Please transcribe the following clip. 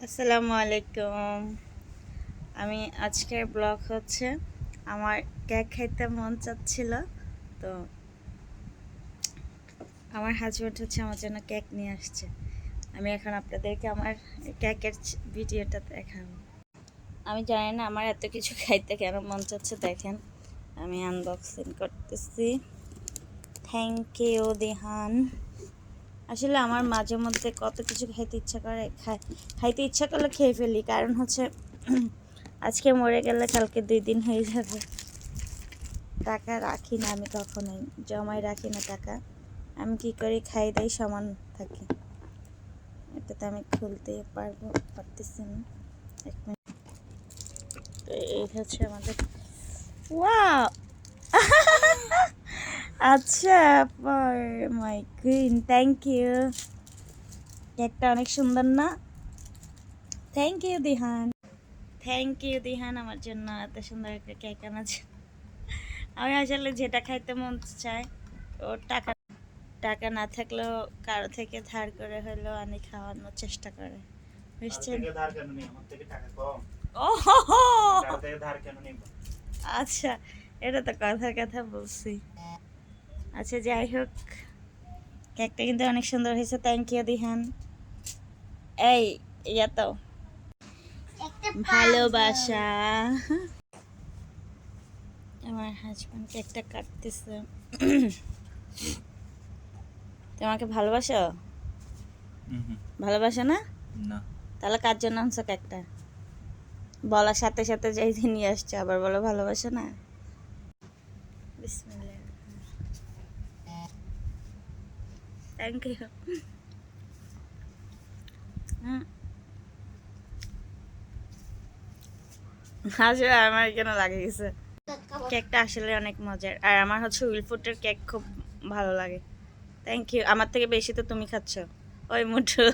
আসসালামু আলাইকুম। আমি আজকের ব্লগ হচ্ছে আমার কেক খাইতে মন চাচ্ছিল, তো আমার হাজব্যান্ড হচ্ছে আমার জন্য কেক নিয়ে আসছে। আমি এখন আপনাদেরকে আমার কেকের ভিডিওটা দেখাবো। আমি জানি না আমার এত কিছু খাইতে কেন মন চাচ্ছে, দেখেন আমি আনবক্সিং করতেছি। Thank you Dihan. আসলে আমার মাঝে মধ্যে কত কিছু খাইতে ইচ্ছা করে, খাইতে ইচ্ছা করলে খেয়ে ফেলি, কারণ হচ্ছে আজকে মরে গেলে কালকে 2 দিন হয়ে যাবে। টাকা রাখি না আমি, কখনোই জমাই রাখি না টাকা। আমি কি করি, খাই দাই সমান থাকি। এটাতে আমি খুলতে পারতেছি না। এক মিনিট। তো এই হচ্ছে আমাদের, ওয়াও আচ্ছা, for my queen, thank you. কেকটা অনেক সুন্দর না? Thank you Dihan. Thank you Dihan আমার জন্য এত সুন্দর একটা কেক আনার জন্য। আমি আসলে যেটা খাইতে মন চায়, ও টাকা টাকা না থাকলেও কারো থেকে ধার করে হলেও আনি খাওয়ানোর চেষ্টা করে, বুঝছেন? ও হো হো। আচ্ছা, এটা তো কথার কথা বলছি। আচ্ছা, যাই হোক, কেকটা কিন্তু অনেক সুন্দর হয়েছে। Thank you Dihan. এই ইয়া তো ভালোবাসা। আমার হাজব্যান্ড কেকটা কাটতেছে। তোমাকে ভালোবাসো? ভালোবাসো না? না। তাহলে কার জন্য আনছো কেকটা? বলার সাথে সাথে যাই নিয়ে আসছো, আবার বলো ভালোবাসো না। বিসমিল্লাহ। Thank you. আসলে আমার কেন লাগে গেছে। কেকটা আসলে অনেক মজার, আর আমার হচ্ছে উইলফুটের কেক খুব ভালো লাগে। Thank you. আমার থেকে বেশি তো তুমি খাচ্ছ, ওই মুঠো।